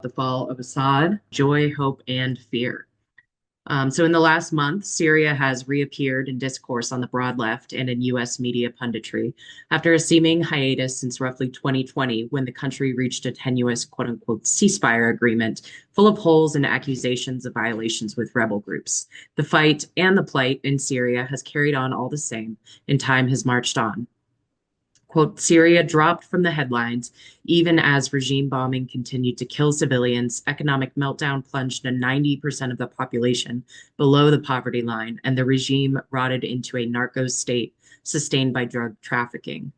the fall of Assad, joy, hope, and fear. So, in the last month, Syria has reappeared in discourse on the broad left and in US media punditry after a seeming hiatus since roughly 2020, when the country reached a tenuous quote unquote ceasefire agreement full of holes and accusations of violations with rebel groups. The fight and the plight in Syria has carried on all the same, and time has marched on. Quote, Syria dropped from the headlines even as regime bombing continued to kill civilians, economic meltdown plunged to 90% of the population below the poverty line, and the regime rotted into a narco state sustained by drug trafficking,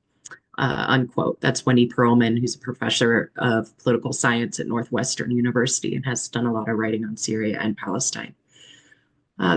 unquote. That's Wendy Perlman, who's a professor of political science at Northwestern University and has done a lot of writing on Syria and Palestine.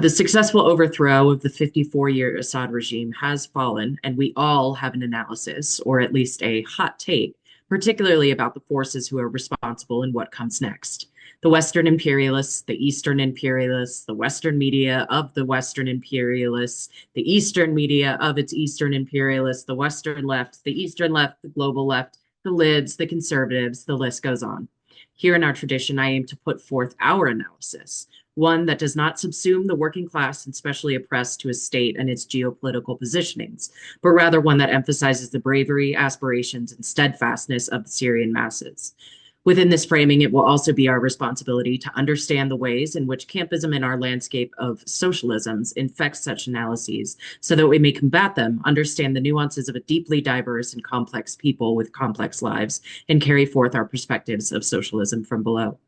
The successful overthrow of the 54-year Assad regime has fallen, and we all have an analysis, or at least a hot take, particularly about the forces who are responsible and what comes next. The Western imperialists, the Eastern imperialists, the Western media of the Western imperialists, the Eastern media of its Eastern imperialists, the Western left, the Eastern left, the global left, the lids, the conservatives, the list goes on. Here in our tradition, I aim to put forth our analysis, one that does not subsume the working class and specially oppressed to a state and its geopolitical positionings, but rather one that emphasizes the bravery, aspirations, and steadfastness of the Syrian masses. Within this framing, it will also be our responsibility to understand the ways in which campism in our landscape of socialisms infects such analyses so that we may combat them, understand the nuances of a deeply diverse and complex people with complex lives, and carry forth our perspectives of socialism from below.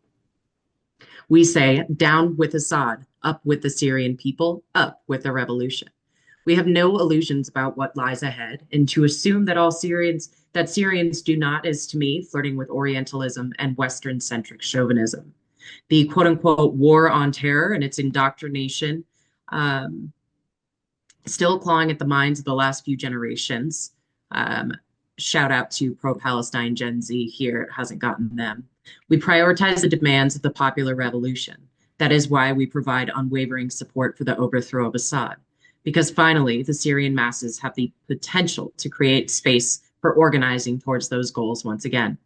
We say, down with Assad, up with the Syrian people, up with the revolution. We have no illusions about what lies ahead, and to assume that Syrians do not is, to me, flirting with Orientalism and Western-centric chauvinism. The quote-unquote war on terror and its indoctrination still clawing at the minds of the last few generations. Shout out to pro-Palestine Gen Z here. It hasn't gotten them. We prioritize the demands of the popular revolution. That is why we provide unwavering support for the overthrow of Assad, because finally, the Syrian masses have the potential to create space for organizing towards those goals once again.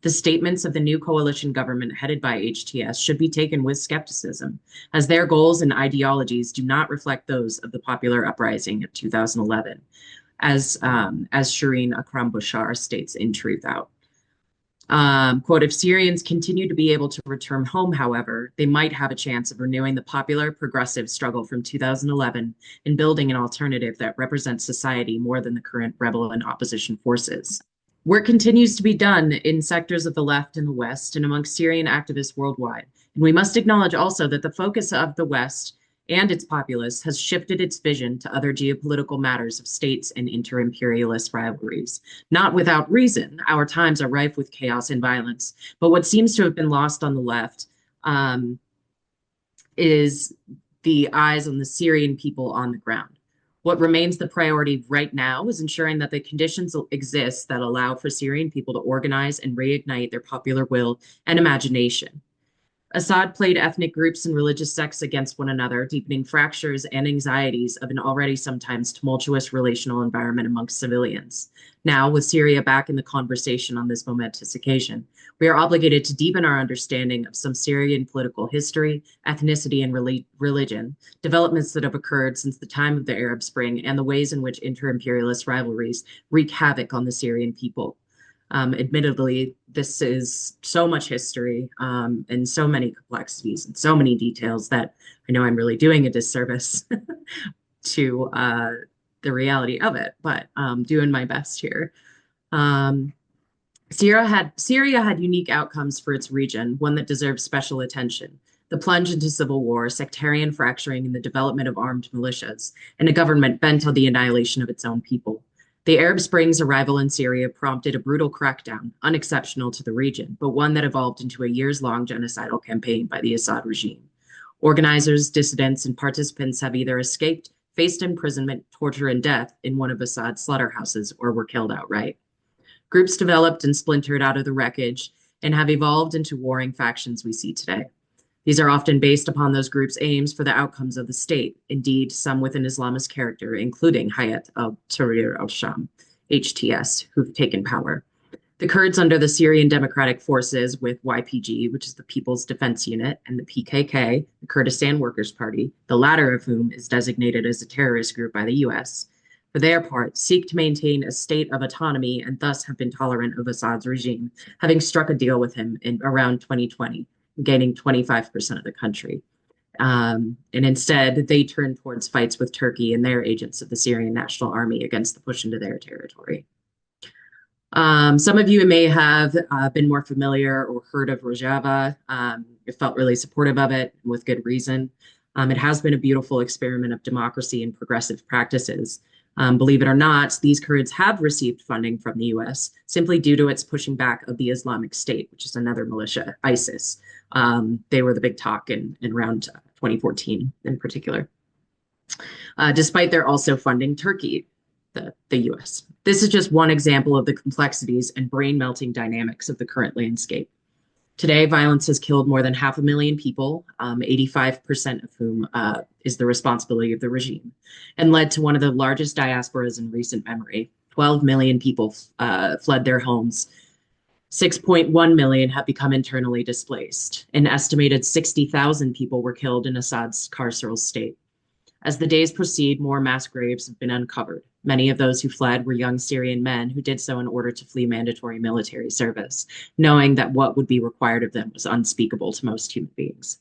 The statements of the new coalition government headed by HTS should be taken with skepticism, as their goals and ideologies do not reflect those of the popular uprising of 2011, as Shireen Akram-Boshar states in Truth Out. Quote, if Syrians continue to be able to return home, however, they might have a chance of renewing the popular progressive struggle from 2011 and building an alternative that represents society more than the current rebel and opposition forces. Work continues to be done in sectors of the left and the West and amongst Syrian activists worldwide. And we must acknowledge also that the focus of the West and its populace has shifted its vision to other geopolitical matters of states and inter-imperialist rivalries. Not without reason, our times are rife with chaos and violence, but what seems to have been lost on the left is the eyes on the Syrian people on the ground. What remains the priority right now is ensuring that the conditions exist that allow for Syrian people to organize and reignite their popular will and imagination. Assad played ethnic groups and religious sects against one another, deepening fractures and anxieties of an already sometimes tumultuous relational environment amongst civilians. Now, with Syria back in the conversation on this momentous occasion, we are obligated to deepen our understanding of some Syrian political history, ethnicity, and religion, developments that have occurred since the time of the Arab Spring, and the ways in which inter-imperialist rivalries wreak havoc on the Syrian people. Admittedly, this is so much history and so many complexities and so many details that I know I'm really doing a disservice to the reality of it, but doing my best here. Syria had unique outcomes for its region, one that deserves special attention. The plunge into civil war, sectarian fracturing, and the development of armed militias, and a government bent on the annihilation of its own people. The Arab Spring's arrival in Syria prompted a brutal crackdown, unexceptional to the region, but one that evolved into a years-long genocidal campaign by the Assad regime. Organizers, dissidents, and participants have either escaped, faced imprisonment, torture, and death in one of Assad's slaughterhouses, or were killed outright. Groups developed and splintered out of the wreckage and have evolved into warring factions we see today. These are often based upon those groups' aims for the outcomes of the state, indeed, some with an Islamist character, including Hayat al-Tahrir al-Sham, HTS, who've taken power. The Kurds under the Syrian Democratic Forces with YPG, which is the People's Defense Unit, and the PKK, the Kurdistan Workers' Party, the latter of whom is designated as a terrorist group by the US, for their part, seek to maintain a state of autonomy and thus have been tolerant of Assad's regime, having struck a deal with him in around 2020, gaining 25% of the country. And instead, they turned towards fights with Turkey and their agents of the Syrian National Army against the push into their territory. Some of you may have been more familiar or heard of Rojava. You felt really supportive of it with good reason. It has been a beautiful experiment of democracy and progressive practices. Believe it or not, these Kurds have received funding from the US simply due to its pushing back of the Islamic State, which is another militia, ISIS. They were the big talk in around 2014 in particular. Despite their also funding Turkey, the US. This is just one example of the complexities and brain-melting dynamics of the current landscape. Today, violence has killed more than 500,000 people, 85% of whom is the responsibility of the regime, and led to one of the largest diasporas in recent memory. 12 million people fled their homes. 6.1 million have become internally displaced. An estimated 60,000 people were killed in Assad's carceral state. As the days proceed, more mass graves have been uncovered. Many of those who fled were young Syrian men who did so in order to flee mandatory military service, knowing that what would be required of them was unspeakable to most human beings.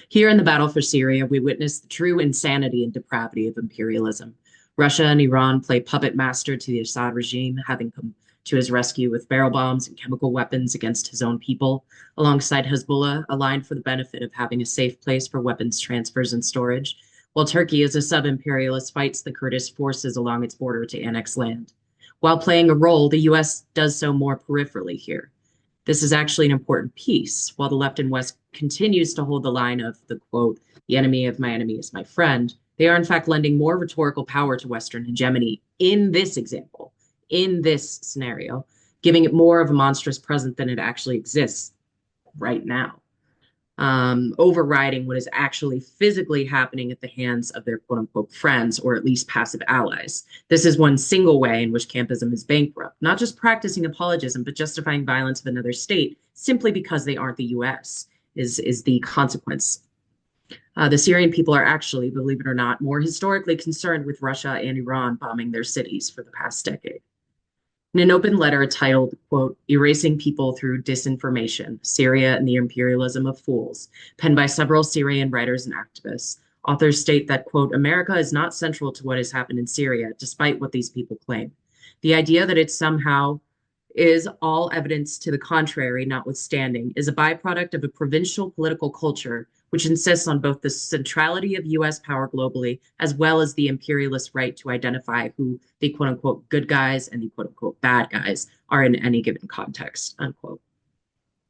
Here in the battle for Syria, we witness the true insanity and depravity of imperialism. Russia and Iran play puppet master to the Assad regime, having come to his rescue with barrel bombs and chemical weapons against his own people, alongside Hezbollah, aligned for the benefit of having a safe place for weapons transfers and storage, while Turkey, as a sub-imperialist, fights the Kurdish forces along its border to annex land. While playing a role, the US does so more peripherally here. This is actually an important piece. While the left and West continues to hold the line of the quote, the enemy of my enemy is my friend, they are in fact lending more rhetorical power to Western hegemony in this example, in this scenario, giving it more of a monstrous present than it actually exists right now. Overriding what is actually physically happening at the hands of their quote-unquote friends, or at least passive allies. This is one single way in which campism is bankrupt, not just practicing apologism, but justifying violence of another state simply because they aren't the US is the consequence. The Syrian people are actually, believe it or not, more historically concerned with Russia and Iran bombing their cities for the past decade. In an open letter titled, quote, Erasing People Through Disinformation, Syria and the Imperialism of Fools, penned by several Syrian writers and activists, authors state that, quote, America is not central to what has happened in Syria, despite what these people claim. The idea that it somehow is all evidence to the contrary, notwithstanding, is a byproduct of a provincial political culture which insists on both the centrality of US power globally, as well as the imperialist right to identify who the quote unquote good guys and the quote unquote bad guys are in any given context, unquote.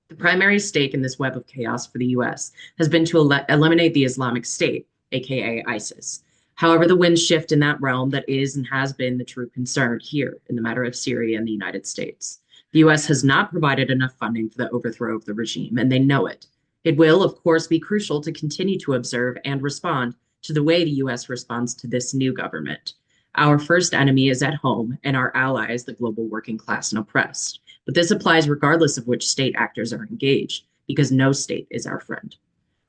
The primary stake in this web of chaos for the US has been to eliminate the Islamic State, aka ISIS. However, the winds shift in that realm that is and has been the true concern here in the matter of Syria and the United States. The US has not provided enough funding for the overthrow of the regime, and they know it. It will, of course, be crucial to continue to observe and respond to the way the US responds to this new government. Our first enemy is at home, and our allies, the global working class and oppressed. But this applies regardless of which state actors are engaged, because no state is our friend.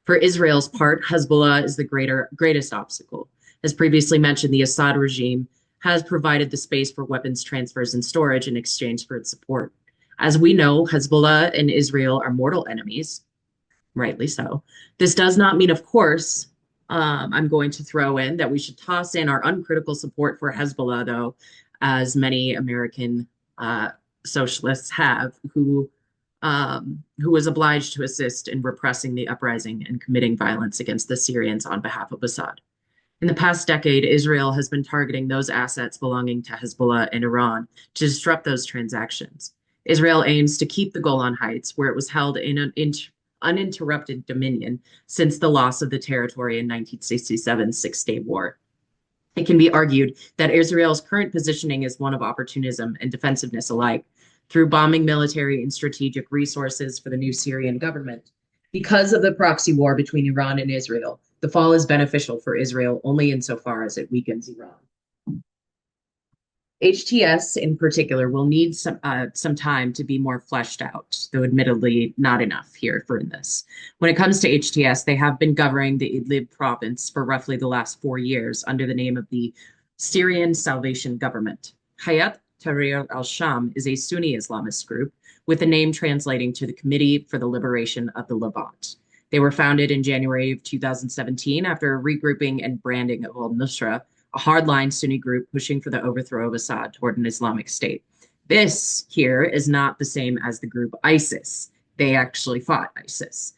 For Israel's part, Hezbollah is the greatest obstacle. As previously mentioned, the Assad regime has provided the space for weapons transfers and storage in exchange for its support. As we know, Hezbollah and Israel are mortal enemies, rightly so. This does not mean, of course, I'm going to throw in that we should toss in our uncritical support for Hezbollah, though, as many American socialists have, who was obliged to assist in repressing the uprising and committing violence against the Syrians on behalf of Assad. In the past decade, Israel has been targeting those assets belonging to Hezbollah and Iran to disrupt those transactions. Israel aims to keep the Golan Heights, where it was held in an uninterrupted dominion since the loss of the territory in 1967's Six-Day War. It can be argued that Israel's current positioning is one of opportunism and defensiveness alike, through bombing military and strategic resources for the new Syrian government. Because of the proxy war between Iran and Israel, the fall is beneficial for Israel only insofar as it weakens Iran. HTS in particular will need some time to be more fleshed out, though admittedly not enough here for this. When it comes to HTS, they have been governing the Idlib province for roughly the last 4 years under the name of the Syrian Salvation Government. Hayat Tahrir al-Sham is a Sunni Islamist group with the name translating to the Committee for the Liberation of the Levant. They were founded in January of 2017 after a regrouping and branding of al-Nusra, a hardline Sunni group pushing for the overthrow of Assad toward an Islamic state. This here is not the same as the group ISIS. They actually fought ISIS,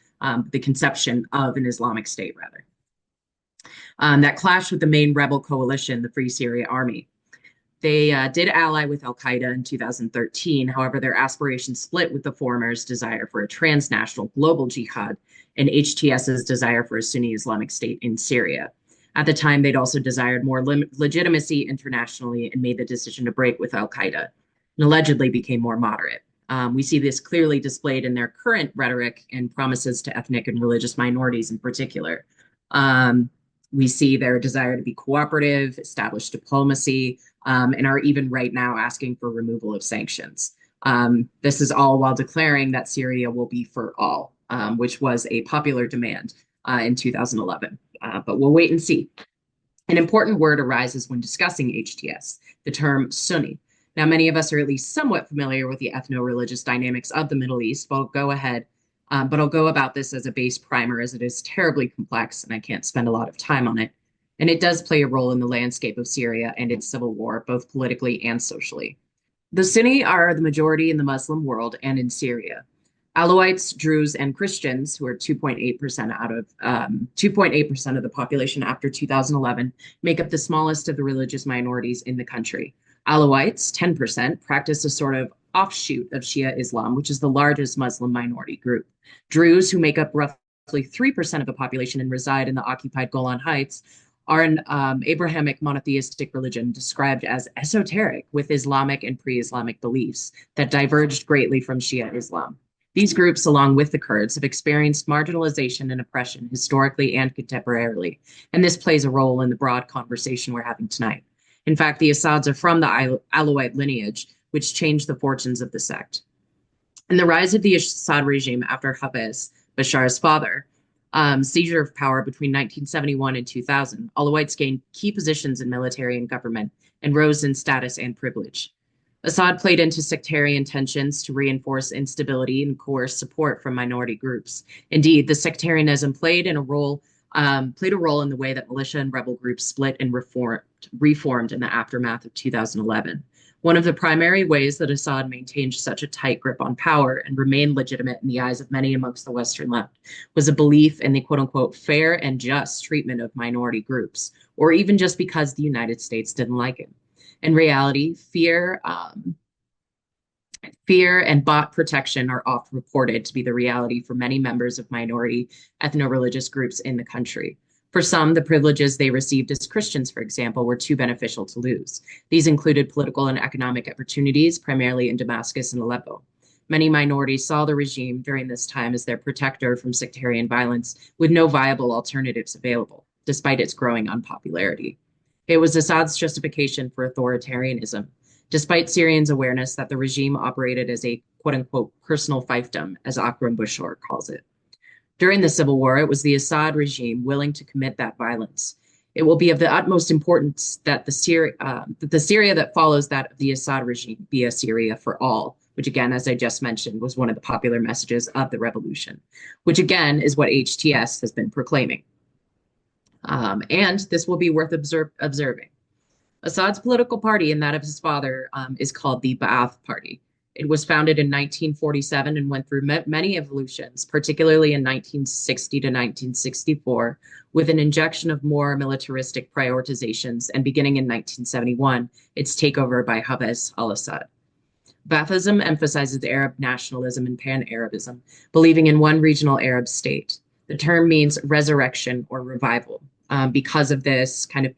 the conception of an Islamic state, rather. That clashed with the main rebel coalition, the Free Syria Army. They did ally with al-Qaeda in 2013. However, their aspirations split with the former's desire for a transnational global jihad and HTS's desire for a Sunni Islamic state in Syria. At the time, they'd also desired more legitimacy internationally and made the decision to break with al-Qaeda and allegedly became more moderate. We see this clearly displayed in their current rhetoric and promises to ethnic and religious minorities in particular. We see their desire to be cooperative, establish diplomacy, and are even right now asking for removal of sanctions. This is all while declaring that Syria will be for all, which was a popular demand in 2011. But we'll wait and see. An important word arises when discussing HTS, the term Sunni. Now, many of us are at least somewhat familiar with the ethno-religious dynamics of the Middle East, but I'll go about this as a base primer as it is terribly complex and I can't spend a lot of time on it. And it does play a role in the landscape of Syria and its civil war, both politically and socially. The Sunni are the majority in the Muslim world and in Syria. Alawites, Druze, and Christians, who are 2.8% of the population after 2011, make up the smallest of the religious minorities in the country. Alawites, 10%, practice a sort of offshoot of Shia Islam, which is the largest Muslim minority group. Druze, who make up roughly 3% of the population and reside in the occupied Golan Heights, are an Abrahamic monotheistic religion described as esoteric with Islamic and pre-Islamic beliefs that diverged greatly from Shia Islam. These groups, along with the Kurds, have experienced marginalization and oppression historically and contemporarily, and this plays a role in the broad conversation we're having tonight. In fact, the Assads are from the Alawite lineage, which changed the fortunes of the sect. In the rise of the Assad regime after Bashar's father, seizure of power between 1971 and 2000, Alawites gained key positions in military and government and rose in status and privilege. Assad played into sectarian tensions to reinforce instability and coerce support from minority groups. Indeed, the sectarianism played a role in the way that militia and rebel groups split and reformed in the aftermath of 2011. One of the primary ways that Assad maintained such a tight grip on power and remained legitimate in the eyes of many amongst the Western left was a belief in the quote-unquote fair and just treatment of minority groups, or even just because the United States didn't like him. In reality, fear and bot protection are often reported to be the reality for many members of minority ethno-religious groups in the country. For some, the privileges they received as Christians, for example, were too beneficial to lose. These included political and economic opportunities, primarily in Damascus and Aleppo. Many minorities saw the regime during this time as their protector from sectarian violence, with no viable alternatives available, despite its growing unpopularity. It was Assad's justification for authoritarianism, despite Syrians' awareness that the regime operated as a quote-unquote personal fiefdom, as Akram-Boshar calls it. During the civil war, it was the Assad regime willing to commit that violence. It will be of the utmost importance that the Syria that follows that of the Assad regime be a Syria for all, which again, as I just mentioned, was one of the popular messages of the revolution, which again is what HTS has been proclaiming. And this will be worth observing. Assad's political party and that of his father is called the Ba'ath Party. It was founded in 1947 and went through many evolutions, particularly in 1960 to 1964, with an injection of more militaristic prioritizations, and beginning in 1971, its takeover by Hafez al-Assad. Baathism emphasizes Arab nationalism and pan-Arabism, believing in one regional Arab state. The term means resurrection or revival. Because of this kind of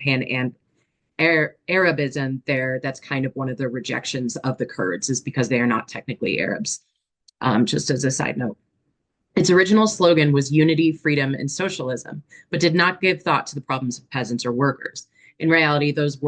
Arabism there, that's kind of one of the rejections of the Kurds, is because they are not technically Arabs, just as a side note. Its original slogan was unity, freedom, and socialism, but did not give thought to the problems of peasants or workers. In reality, those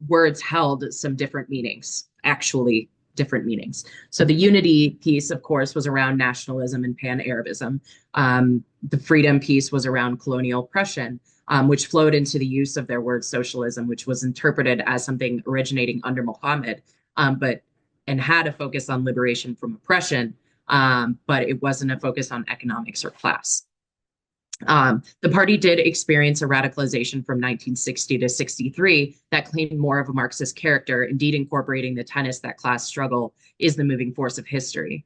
words held some different meanings, actually different meanings. So the unity piece, of course, was around nationalism and pan-Arabism. The freedom piece was around colonial oppression, which flowed into the use of their word socialism, which was interpreted as something originating under Muhammad, but and had a focus on liberation from oppression, but it wasn't a focus on economics or class. The party did experience a radicalization from 1960 to 63 that claimed more of a Marxist character, indeed incorporating the tenets that class struggle is the moving force of history.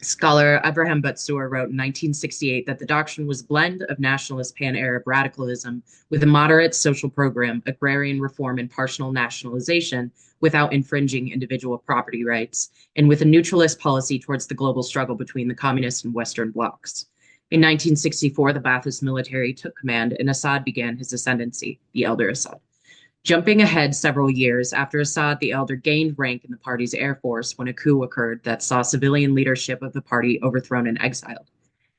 Scholar Abraham Batsur wrote in 1968 that the doctrine was a blend of nationalist pan-Arab radicalism with a moderate social program, agrarian reform, and partial nationalization without infringing individual property rights, and with a neutralist policy towards the global struggle between the communist and Western blocs. In 1964, the Ba'athist military took command and Assad began his ascendancy, the elder Assad. Jumping ahead several years, after Assad the Elder gained rank in the party's air force when a coup occurred that saw civilian leadership of the party overthrown and exiled.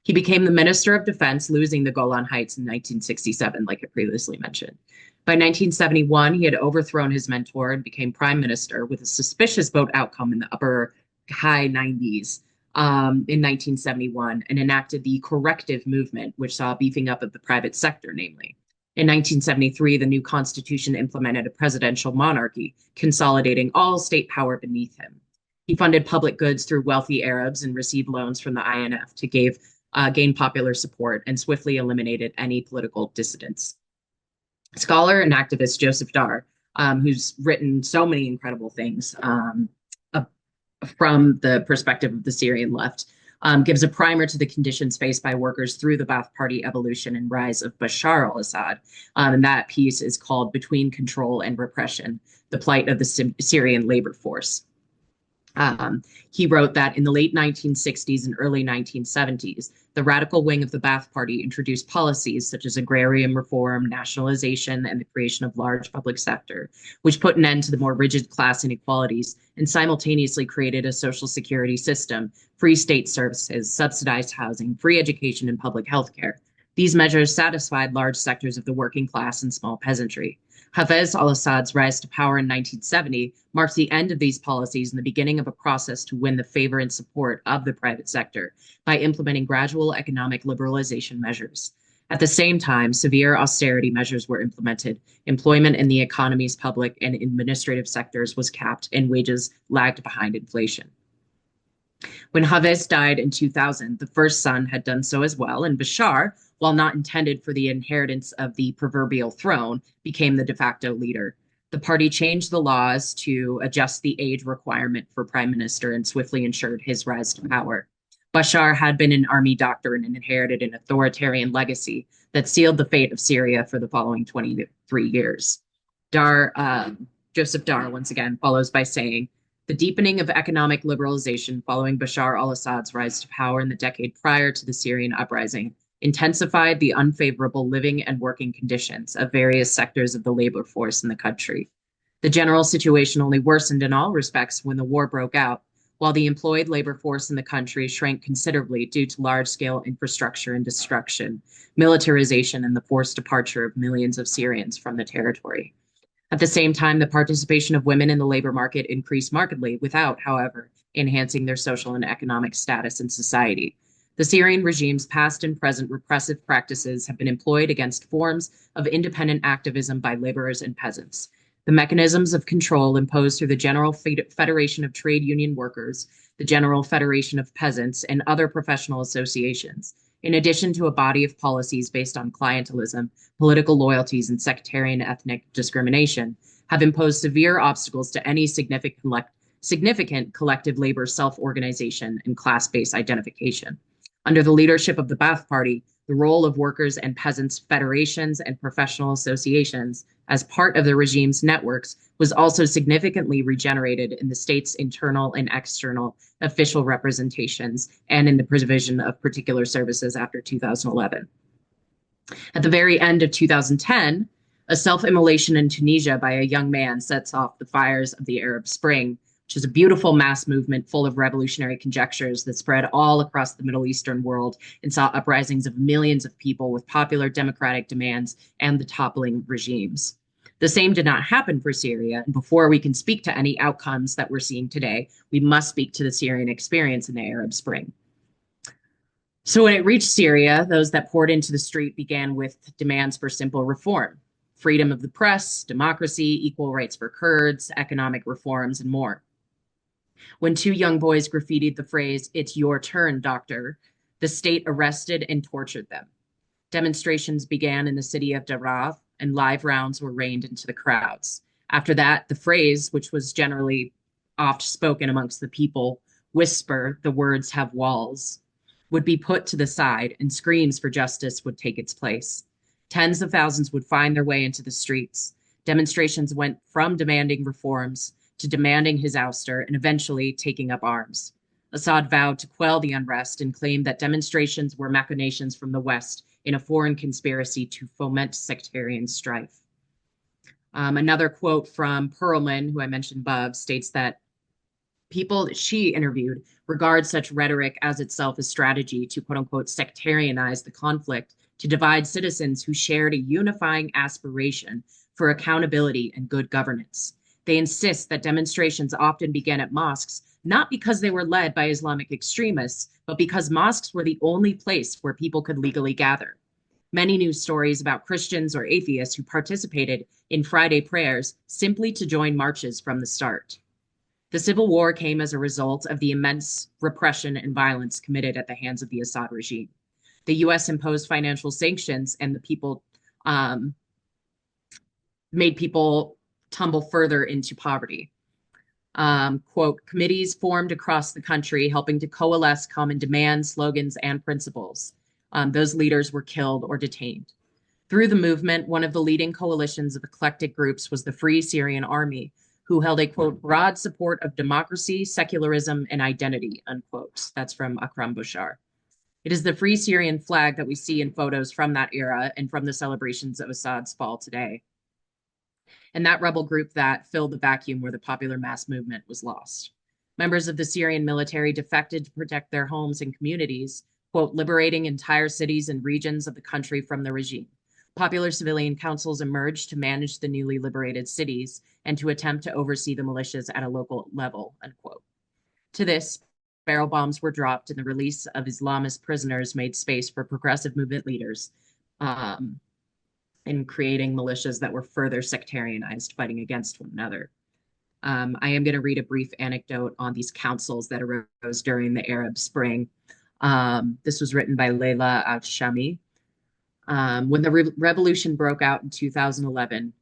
He became the Minister of Defense, losing the Golan Heights in 1967, like I previously mentioned. By 1971, he had overthrown his mentor and became prime minister with a suspicious vote outcome in the upper high 90s in 1971 and enacted the corrective movement, which saw a beefing up of the private sector, namely. In 1973, the new constitution implemented a presidential monarchy, consolidating all state power beneath him. He funded public goods through wealthy Arabs and received loans from the INF to gain popular support and swiftly eliminated any political dissidents. Scholar and activist Joseph Dar, who's written so many incredible things from the perspective of the Syrian left, gives a primer to the conditions faced by workers through the Ba'ath Party evolution and rise of Bashar al-Assad. And that piece is called Between Control and Repression, the Plight of the Syrian Labor Force. He wrote that in the late 1960s and early 1970s, the radical wing of the Ba'ath Party introduced policies such as agrarian reform, nationalization, and the creation of large public sector, which put an end to the more rigid class inequalities and simultaneously created a social security system, free state services, subsidized housing, free education, and public health care. These measures satisfied large sectors of the working class and small peasantry. Hafez al-Assad's rise to power in 1970 marks the end of these policies and the beginning of a process to win the favor and support of the private sector by implementing gradual economic liberalization measures. At the same time, severe austerity measures were implemented. Employment in the economy's public and administrative sectors was capped, and wages lagged behind inflation. When Hafez died in 2000, the first son had done so as well, and Bashar, while not intended for the inheritance of the proverbial throne, became the de facto leader. The party changed the laws to adjust the age requirement for prime minister and swiftly ensured his rise to power. Bashar had been an army doctor and inherited an authoritarian legacy that sealed the fate of Syria for the following 23 years. Joseph Dar, once again, follows by saying, the deepening of economic liberalization following Bashar al-Assad's rise to power in the decade prior to the Syrian uprising intensified the unfavorable living and working conditions of various sectors of the labor force in the country. The general situation only worsened in all respects when the war broke out, while the employed labor force in the country shrank considerably due to large-scale infrastructure and destruction, militarization, and the forced departure of millions of Syrians from the territory. At the same time, the participation of women in the labor market increased markedly without, however, enhancing their social and economic status in society. The Syrian regime's past and present repressive practices have been employed against forms of independent activism by laborers and peasants. The mechanisms of control imposed through the General Federation of Trade Union Workers, the General Federation of Peasants, and other professional associations, in addition to a body of policies based on clientelism, political loyalties, and sectarian ethnic discrimination, have imposed severe obstacles to any significant collective labor self-organization and class-based identification. Under the leadership of the Ba'ath Party, the role of workers and peasants' federations and professional associations as part of the regime's networks was also significantly regenerated in the state's internal and external official representations and in the provision of particular services after 2011. At the very end of 2010, a self-immolation in Tunisia by a young man sets off the fires of the Arab Spring, which is a beautiful mass movement full of revolutionary conjectures that spread all across the Middle Eastern world and saw uprisings of millions of people with popular democratic demands and the toppling regimes. The same did not happen for Syria, and before we can speak to any outcomes that we're seeing today, we must speak to the Syrian experience in the Arab Spring. So when it reached Syria, those that poured into the street began with demands for simple reform: freedom of the press, democracy, equal rights for Kurds, economic reforms, and more. When two young boys graffitied the phrase, "It's your turn, doctor," the state arrested and tortured them. Demonstrations began in the city of Daraa, and live rounds were rained into the crowds. After that, the phrase, which was generally oft spoken amongst the people, "Whisper, the words have walls," would be put to the side, and screams for justice would take its place. Tens of thousands would find their way into the streets. Demonstrations went from demanding reforms to demanding his ouster and eventually taking up arms. Assad vowed to quell the unrest and claimed that demonstrations were machinations from the West in a foreign conspiracy to foment sectarian strife. Another quote from Perlman, who I mentioned above, states that people that she interviewed regard such rhetoric as itself a strategy to quote unquote sectarianize the conflict, to divide citizens who shared a unifying aspiration for accountability and good governance. They insist that demonstrations often began at mosques, not because they were led by Islamic extremists, but because mosques were the only place where people could legally gather. Many news stories about Christians or atheists who participated in Friday prayers simply to join marches from the start. The civil war came as a result of the immense repression and violence committed at the hands of the Assad regime. The US imposed financial sanctions, and the people made people tumble further into poverty. Quote, committees formed across the country helping to coalesce common demands, slogans, and principles. Those leaders were killed or detained. Through the movement, one of the leading coalitions of eclectic groups was the Free Syrian Army, who held a, quote, broad support of democracy, secularism, and identity, unquote. That's from Akram-Boshar. It is the Free Syrian flag that we see in photos from that era and from the celebrations of Assad's fall today. And that rebel group that filled the vacuum where the popular mass movement was lost. Members of the Syrian military defected to protect their homes and communities, quote, liberating entire cities and regions of the country from the regime. Popular civilian councils emerged to manage the newly liberated cities and to attempt to oversee the militias at a local level, unquote. To this, barrel bombs were dropped and the release of Islamist prisoners made space for progressive movement leaders in creating militias that were further sectarianized, fighting against one another. I am going to read a brief anecdote on these councils that arose during the Arab Spring. This was written by Leila Al-Shami. When the revolution broke out in 2011,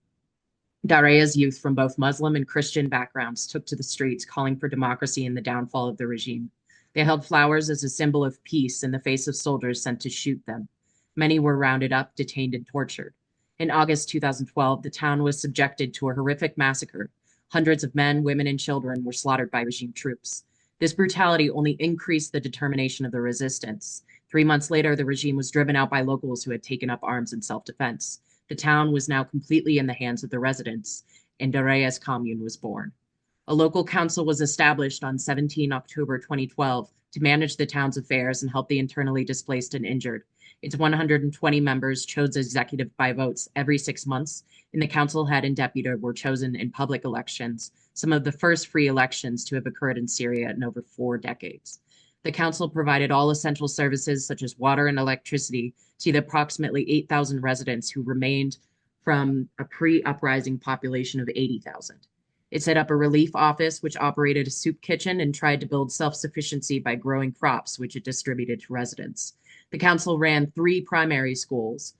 Darea's youth from both Muslim and Christian backgrounds took to the streets calling for democracy and the downfall of the regime. They held flowers as a symbol of peace in the face of soldiers sent to shoot them. Many were rounded up, detained, and tortured. In August 2012, the town was subjected to a horrific massacre. Hundreds of men, women, and children were slaughtered by regime troops. This brutality only increased the determination of the resistance. 3 months later, the regime was driven out by locals who had taken up arms in self-defense. The town was now completely in the hands of the residents, and Darea's commune was born. A local council was established on 17 October 2012 to manage the town's affairs and help the internally displaced and injured. Its 120 members chose executive by votes every 6 months, and the council head and deputy were chosen in public elections, some of the first free elections to have occurred in Syria in over 4 decades. The council provided all essential services such as water and electricity to the approximately 8,000 residents who remained from a pre-uprising population of 80,000. It set up a relief office, which operated a soup kitchen and tried to build self-sufficiency by growing crops, which it distributed to residents. The council ran 3 primary schools,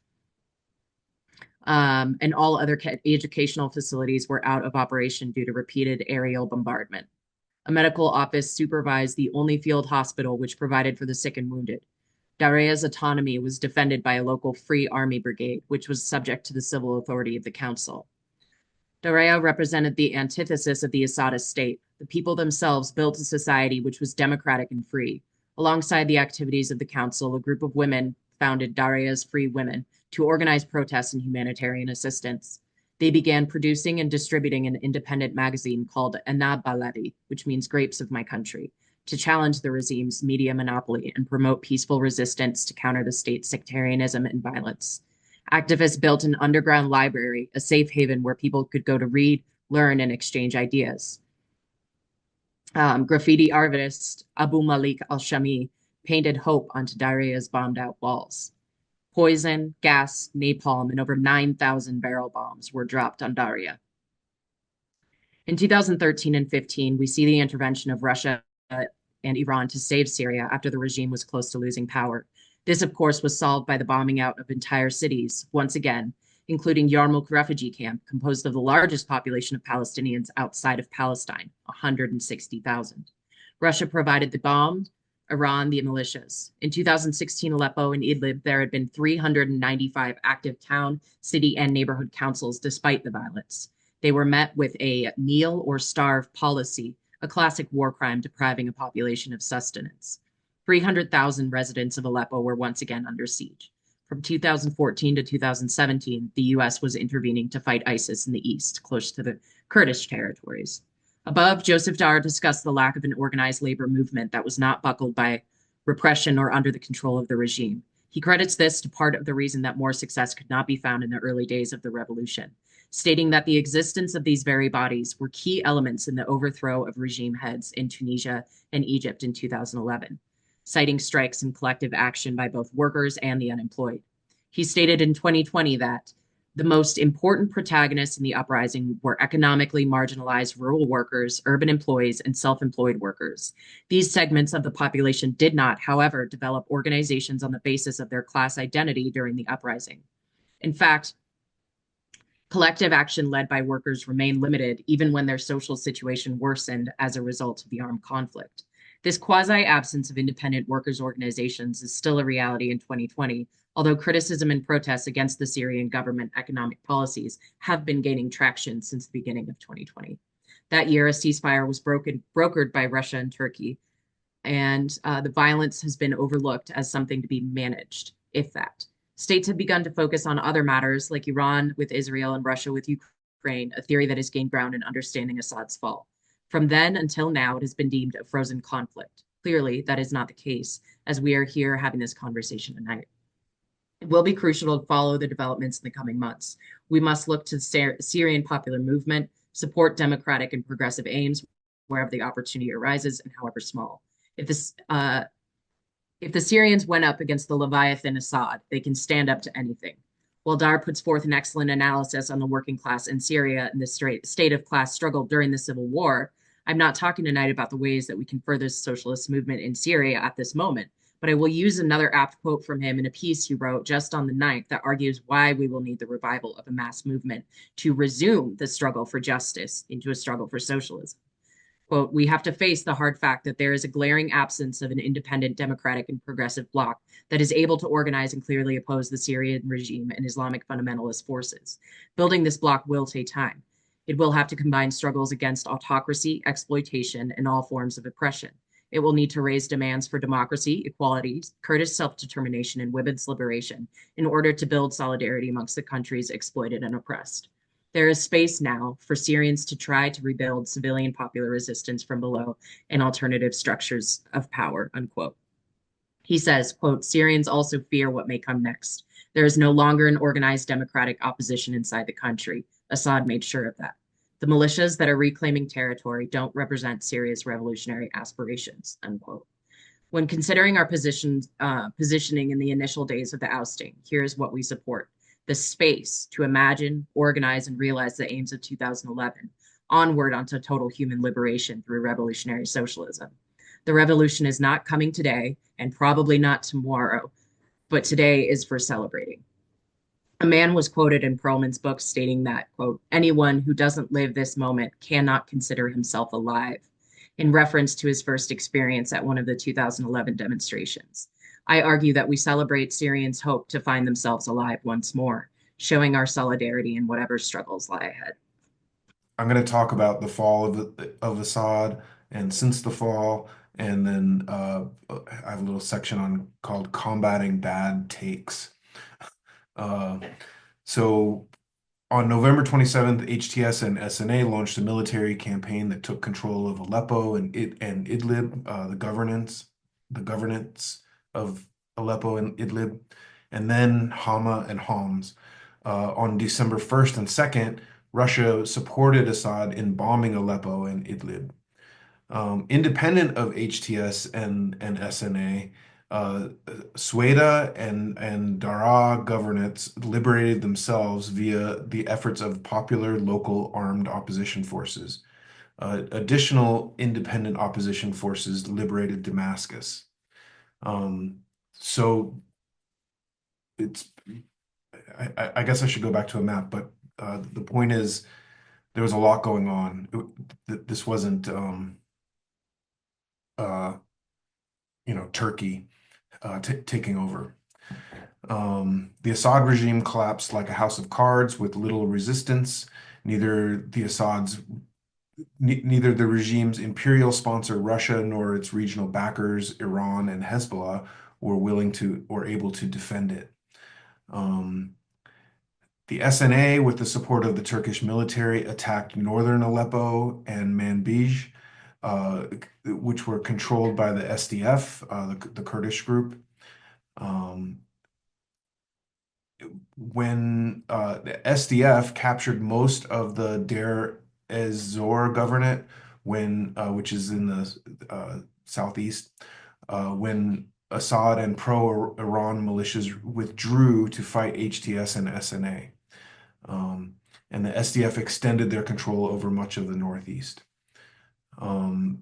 and all other educational facilities were out of operation due to repeated aerial bombardment. A medical office supervised the only field hospital which provided for the sick and wounded. Darea's autonomy was defended by a local Free Army Brigade, which was subject to the civil authority of the council. Darea represented the antithesis of the Assad state. The people themselves built a society which was democratic and free. Alongside the activities of the council, a group of women founded Darea's Free Women to organize protests and humanitarian assistance. They began producing and distributing an independent magazine called Ana Baladi, which means Grapes of My Country, to challenge the regime's media monopoly and promote peaceful resistance to counter the state's sectarianism and violence. Activists built an underground library, a safe haven where people could go to read, learn, and exchange ideas. Graffiti artist Abu Malik Al-Shami painted hope onto Daria's bombed out walls. Poison, gas, napalm, and over 9,000 barrel bombs were dropped on Daria. In 2013 and 15, we see the intervention of Russia and Iran to save Syria after the regime was close to losing power. This, of course, was solved by the bombing out of entire cities, once again, including Yarmouk refugee camp, composed of the largest population of Palestinians outside of Palestine, 160,000. Russia provided the bomb, Iran the militias. In 2016 Aleppo and Idlib, there had been 395 active town, city, and neighborhood councils despite the violence. They were met with a kneel or starve policy, a classic war crime depriving a population of sustenance. 300,000 residents of Aleppo were once again under siege. From 2014 to 2017, the US was intervening to fight ISIS in the east, close to the Kurdish territories. Above, Joseph Dar discussed the lack of an organized labor movement that was not buckled by repression or under the control of the regime. He credits this to part of the reason that more success could not be found in the early days of the revolution, stating that the existence of these very bodies were key elements in the overthrow of regime heads in Tunisia and Egypt in 2011, citing strikes and collective action by both workers and the unemployed. He stated in 2020 that the most important protagonists in the uprising were economically marginalized rural workers, urban employees, and self-employed workers. These segments of the population did not, however, develop organizations on the basis of their class identity during the uprising. In fact, collective action led by workers remained limited even when their social situation worsened as a result of the armed conflict. This quasi-absence of independent workers' organizations is still a reality in 2020, although criticism and protests against the Syrian government economic policies have been gaining traction since the beginning of 2020. That year, a ceasefire was brokered by Russia and Turkey, and the violence has been overlooked as something to be managed, if that. States have begun to focus on other matters like Iran with Israel and Russia with Ukraine, a theory that has gained ground in understanding Assad's fall. From then until now, it has been deemed a frozen conflict. Clearly, that is not the case, as we are here having this conversation tonight. It will be crucial to follow the developments in the coming months. We must look to the Syrian popular movement, support democratic and progressive aims wherever the opportunity arises and however small. If the Syrians went up against the Leviathan Assad, they can stand up to anything. While Dar puts forth an excellent analysis on the working class in Syria and the state of class struggle during the civil war, I'm not talking tonight about the ways that we can further the socialist movement in Syria at this moment, but I will use another apt quote from him in a piece he wrote just on the 9th that argues why we will need the revival of a mass movement to resume the struggle for justice into a struggle for socialism. Quote, we have to face the hard fact that there is a glaring absence of an independent democratic and progressive bloc that is able to organize and clearly oppose the Syrian regime and Islamic fundamentalist forces. Building this bloc will take time. It will have to combine struggles against autocracy, exploitation, and all forms of oppression. It will need to raise demands for democracy, equality, Kurdish self-determination, and women's liberation in order to build solidarity amongst the countries exploited and oppressed. There is space now for Syrians to try to rebuild civilian popular resistance from below and alternative structures of power, unquote. He says, quote, Syrians also fear what may come next. There is no longer an organized democratic opposition inside the country. Assad made sure of that. The militias that are reclaiming territory don't represent Syria's revolutionary aspirations, unquote. When considering our positioning in the initial days of the ousting, here's what we support. The space to imagine, organize, and realize the aims of 2011, onward onto total human liberation through revolutionary socialism. The revolution is not coming today and probably not tomorrow, but today is for celebrating. A man was quoted in Perlman's book stating that, quote, anyone who doesn't live this moment cannot consider himself alive, in reference to his first experience at one of the 2011 demonstrations. I argue that we celebrate Syrians' hope to find themselves alive once more, showing our solidarity in whatever struggles lie ahead. I'm going to talk about the fall of Assad and since the fall, and then I have a little section on called combating bad takes. Uh, so on November 27th, HTS and SNA launched a military campaign that took control of Aleppo and Idlib, the governance of Aleppo and Idlib. and then Hama and Homs. On December 1st and 2nd, Russia supported Assad in bombing Aleppo and Idlib. Independent of HTS and SNA, Sweda and Daraa governorates liberated themselves via the efforts of popular local armed opposition forces. Additional independent opposition forces liberated Damascus. Um, so it's, I guess I should go back to a map, but the point is there was a lot going on. This wasn't, uh, Turkey taking over. The Assad regime collapsed like a house of cards with little resistance. Neither the regime's imperial sponsor Russia nor its regional backers Iran and Hezbollah were willing to or able to defend it. Um, the SNA, with the support of the Turkish military, attacked northern Aleppo and Manbij, uh, which were controlled by the SDF, the Kurdish group. Um, when the SDF captured most of the Deir ez-Zor governorate, which is in the southeast, when Assad and pro-Iran militias withdrew to fight HTS and SNA. And the SDF extended their control over much of the northeast.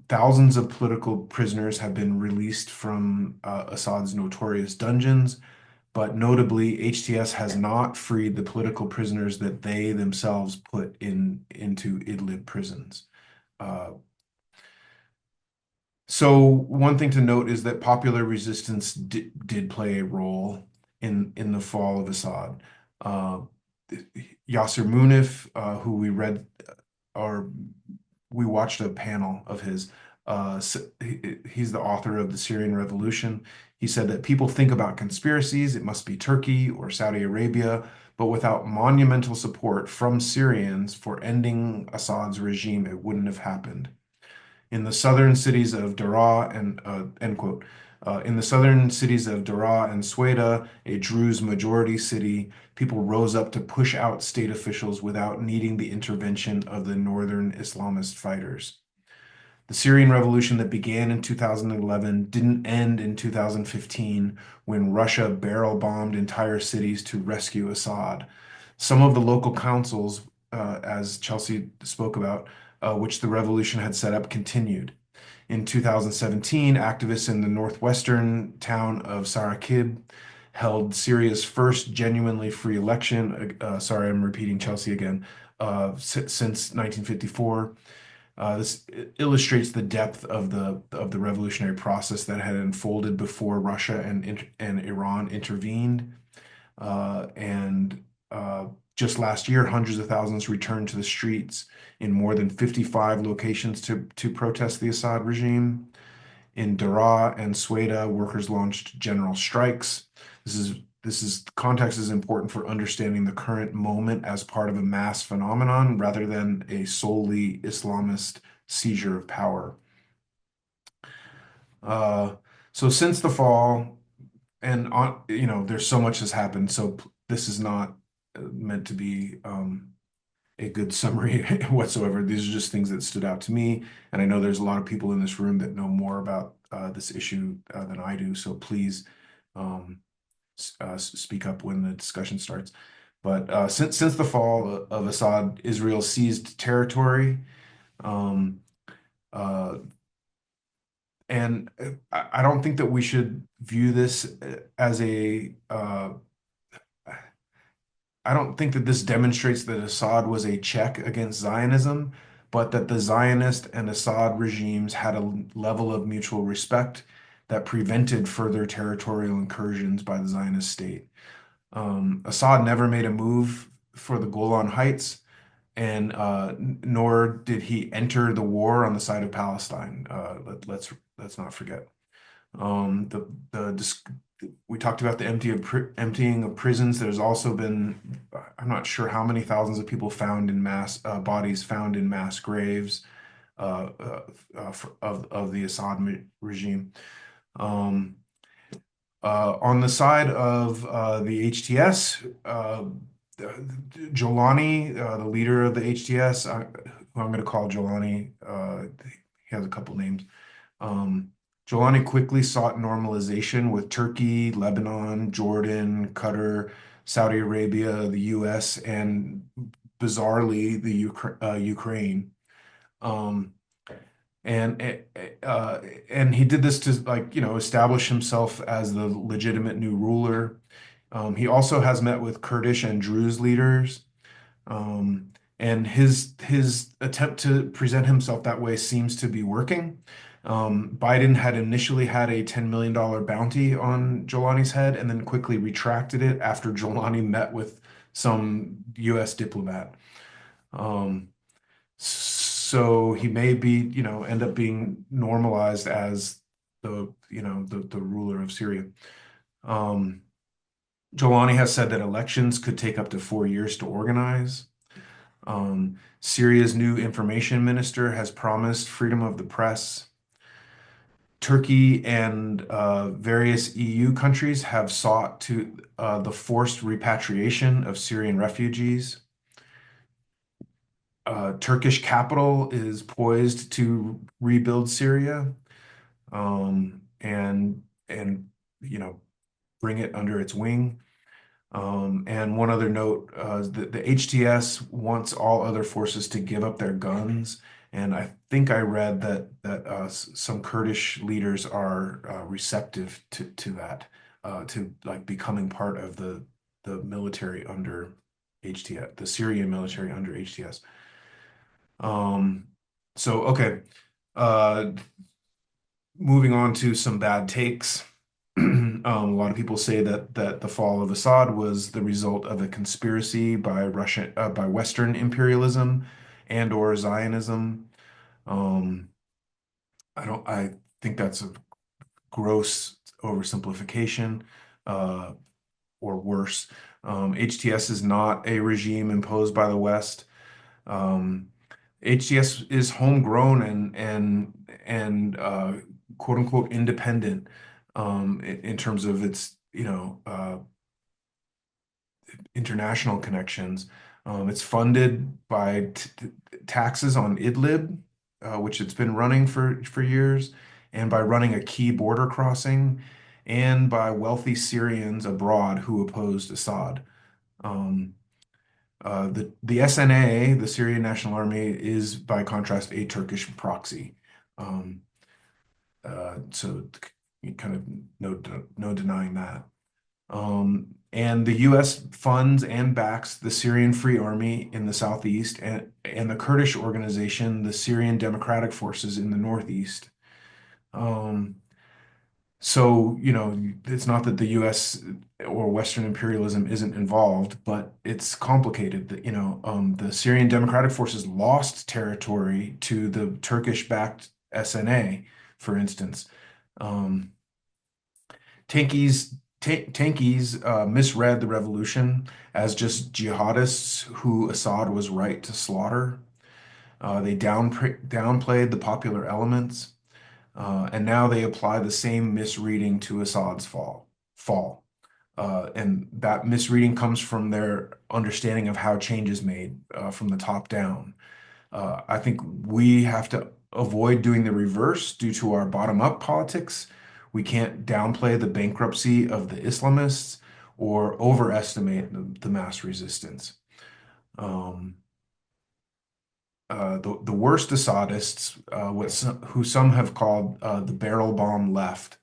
Thousands of political prisoners have been released from Assad's notorious dungeons, but notably, HTS has not freed the political prisoners that they themselves put into Idlib prisons. Uh, so one thing to note is that popular resistance did play a role in the fall of Assad. Uh, Yasser Munif, who or we watched a panel of his. He's the author of the Syrian Revolution. He said that people think about conspiracies, it must be Turkey or Saudi Arabia, but without monumental support from Syrians for ending Assad's regime, it wouldn't have happened. In the southern cities of Daraa and end quote. In the southern cities of Daraa and Sweda, a Druze majority city, people rose up to push out state officials without needing the intervention of the northern Islamist fighters. The Syrian revolution that began in 2011 didn't end in 2015 when Russia barrel bombed entire cities to rescue Assad. Some of the local councils, as Chelsea spoke about, which the revolution had set up, continued. In 2017, activists in the northwestern town of Sarakib held Syria's first genuinely free election. Sorry, I'm repeating Chelsea again. Since 1954. This illustrates the depth of the revolutionary process that had unfolded before Russia and Iran intervened. And just last year, hundreds of thousands returned to the streets in more than 55 locations to protest the Assad regime. In Daraa and Sweda, workers launched general strikes. This is context is important for understanding the current moment as part of a mass phenomenon rather than a solely Islamist seizure of power. Uh, so since the fall, and there's so much has happened. So this is not meant to be a good summary whatsoever. These are just things that stood out to me, and I know there's a lot of people in this room that know more about this issue than I do. So please um, speak up when the discussion starts. But since the fall of Assad, Israel seized territory. Um, uh, and I don't think that we should view this as I don't think that this demonstrates that Assad was a check against Zionism, but that the Zionist and Assad regimes had a level of mutual respect that prevented further territorial incursions by the Zionist state. Assad never made a move for the Golan Heights, and nor did he enter the war on the side of Palestine. Let's not forget. The we talked about the emptying of prisons. There's also been, I'm not sure how many thousands of people found in mass bodies found in mass graves of the Assad regime. Um, On the side of the HTS, Jolani, the leader of the HTS, who I'm going to call Jolani, he has a couple names. Um, Jolani quickly sought normalization with Turkey, Lebanon, Jordan, Qatar, Saudi Arabia, the US, and bizarrely, the Ukraine. Um, and he did this to, like, establish himself as the legitimate new ruler. He also has met with Kurdish and Druze leaders. Um, and his attempt to present himself that way seems to be working. Biden had initially had a $10 million bounty on Jolani's head and then quickly retracted it after Jolani met with some US diplomat. Um, so he may be, end up being normalized as the ruler of Syria. Um, Jolani has said that elections could take up to 4 years to organize. Syria's new information minister has promised freedom of the press. Turkey and various EU countries have sought the forced repatriation of Syrian refugees. Turkish capital is poised to rebuild Syria, and bring it under its wing. And one other note, the HTS wants all other forces to give up their guns, and I think I read that some Kurdish leaders are receptive to that, to like becoming part of the military under HTS, the Syrian military under HTS. Um, so okay, uh, moving on to some bad takes. A lot of people say that the fall of Assad was the result of a conspiracy by by Western imperialism and or Zionism. Um, I think that's a gross oversimplification, uh, or worse. HTS is not a regime imposed by the West. Um, HTS is homegrown and quote unquote independent, in terms of its international connections. It's funded by t taxes on Idlib, which it's been running for years, and by running a key border crossing, and by wealthy Syrians abroad who opposed Assad. Um, the SNA, the Syrian National Army, is by contrast a Turkish proxy. Um, so kind of no denying that. And the U.S. funds and backs the Syrian Free Army in the southeast and the Kurdish organization, the Syrian Democratic Forces in the northeast. Um, so, it's not that the US or Western imperialism isn't involved, but it's complicated. That, the Syrian Democratic Forces lost territory to the Turkish-backed SNA, for instance. Um, Tankies misread the revolution as just jihadists who Assad was right to slaughter. They downplayed the popular elements. And now they apply the same misreading to Assad's fall. And that misreading comes from their understanding of how change is made, from the top down. I think we have to avoid doing the reverse due to our bottom-up politics. We can't downplay the bankruptcy of the Islamists or overestimate the mass resistance. Um, the worst Assadists, who some have called the barrel bomb left,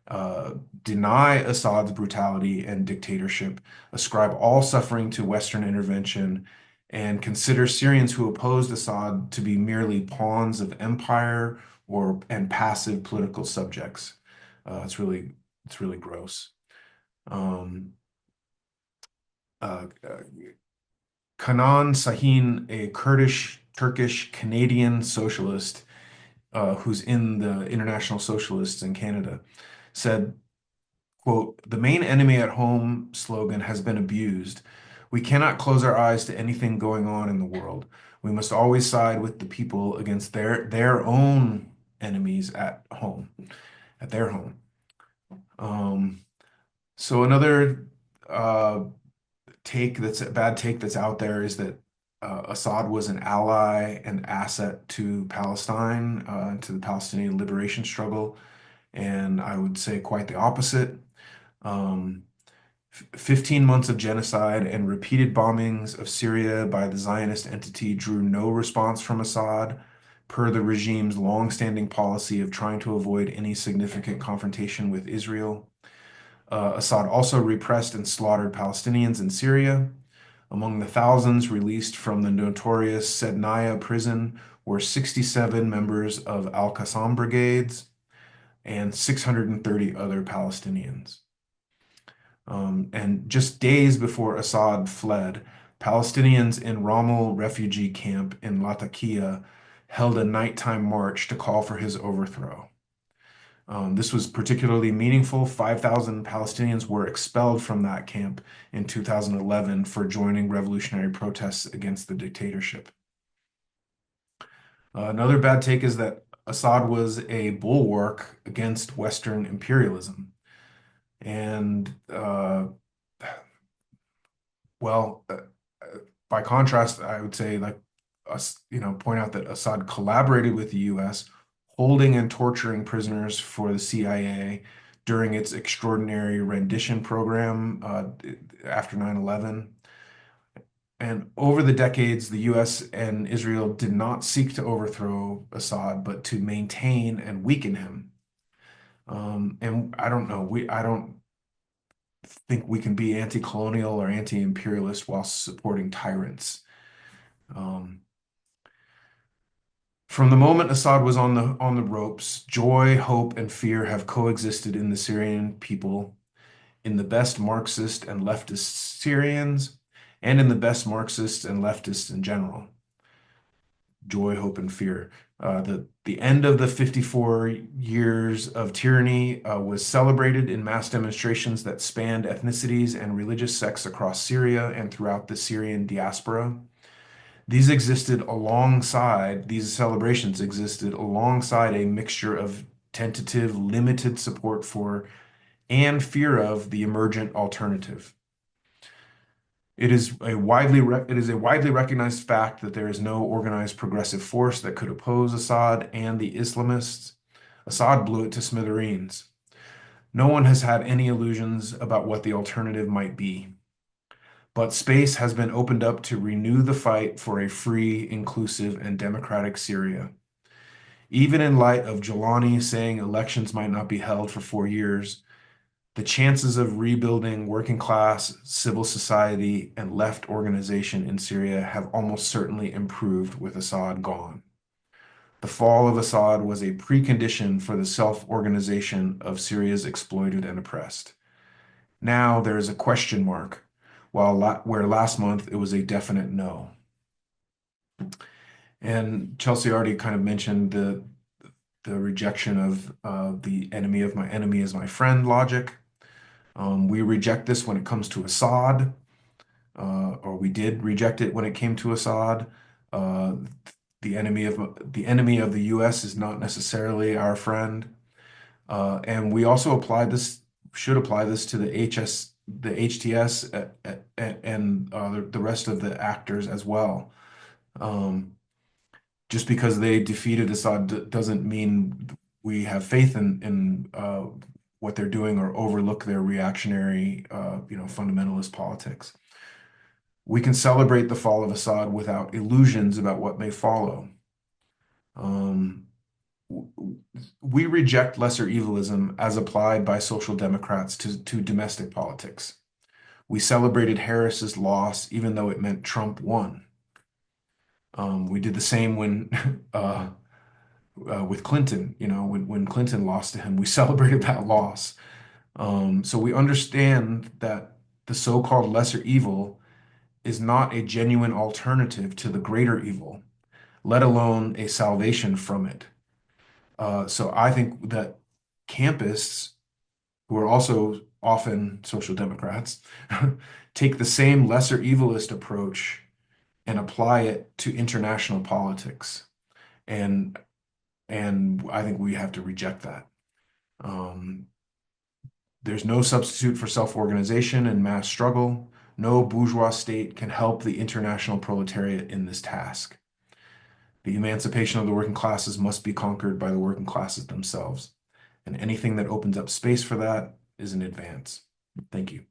uh, deny Assad's brutality and dictatorship, ascribe all suffering to Western intervention, and consider Syrians who opposed Assad to be merely pawns of empire and passive political subjects. It's really gross. Um, uh, Kanan Sahin, a Kurdish, Turkish, Canadian socialist, who's in the International Socialists in Canada, said, quote, "The main enemy at home slogan has been abused. We cannot close our eyes to anything going on in the world. We must always side with the people against their own enemies at their home." So another uh, a bad take that's out there is that Assad was an ally and asset to Palestine, to the Palestinian liberation struggle, and I would say quite the opposite. Um, 15 months of genocide and repeated bombings of Syria by the Zionist entity drew no response from Assad, per the regime's long-standing policy of trying to avoid any significant confrontation with Israel. Assad also repressed and slaughtered Palestinians in Syria. Among the thousands released from the notorious Sednaya prison were 67 members of Al-Qassam brigades and 630 other Palestinians. And just days before Assad fled, Palestinians in Rommel refugee camp in Latakia held a nighttime march to call for his overthrow. This was particularly meaningful. 5,000 Palestinians were expelled from that camp in 2011 for joining revolutionary protests against the dictatorship. Another bad take is that Assad was a bulwark against Western imperialism. And well, by contrast, I would say like us, point out that Assad collaborated with the U.S., holding and torturing prisoners for the CIA during its extraordinary rendition program after 9/11. And over the decades, the US and Israel did not seek to overthrow Assad, but to maintain and weaken him. And I don't know, I don't think we can be anti-colonial or anti-imperialist while supporting tyrants. Um, from the moment Assad was on the ropes, joy, hope, and fear have coexisted in the Syrian people, in the best Marxist and leftist Syrians, and in the best Marxists and leftists in general. Joy, hope, and fear. The end of the 54 years of tyranny was celebrated in mass demonstrations that spanned ethnicities and religious sects across Syria and throughout the Syrian diaspora. These celebrations existed alongside a mixture of tentative, limited support for and fear of the emergent alternative. It is a widely recognized fact that there is no organized progressive force that could oppose Assad and the Islamists. Assad blew it to smithereens. No one has had any illusions about what the alternative might be. But space has been opened up to renew the fight for a free, inclusive, and democratic Syria. Even in light of Jelani saying elections might not be held for 4 years, the chances of rebuilding working class, civil society, and left organization in Syria have almost certainly improved with Assad gone. The fall of Assad was a precondition for the self-organization of Syria's exploited and oppressed. Now there is a question mark, where last month it was a definite no. And Chelsea already kind of mentioned the rejection of the enemy of my enemy is my friend logic. We reject this when it comes to Assad, or we did reject it when it came to Assad. Uh, the enemy of the U.S. is not necessarily our friend, and we also should apply this to the HTS, and the rest of the actors as well. Um, just because they defeated Assad doesn't mean we have faith in what they're doing or overlook their reactionary, fundamentalist politics. We can celebrate the fall of Assad without illusions about what may follow. Um, we reject lesser evilism as applied by social democrats to domestic politics. We celebrated Harris's loss even though it meant Trump won. We did the same when with Clinton, when Clinton lost to him, we celebrated that loss. So we understand that the so-called lesser evil is not a genuine alternative to the greater evil, let alone a salvation from it. So I think that campists, who are also often social democrats, take the same lesser evilist approach and apply it to international politics. And and I think we have to reject that. Um, There's no substitute for self-organization and mass struggle. No bourgeois state can help the international proletariat in this task. The emancipation of the working classes must be conquered by the working classes themselves. And anything that opens up space for that is an advance. Thank you.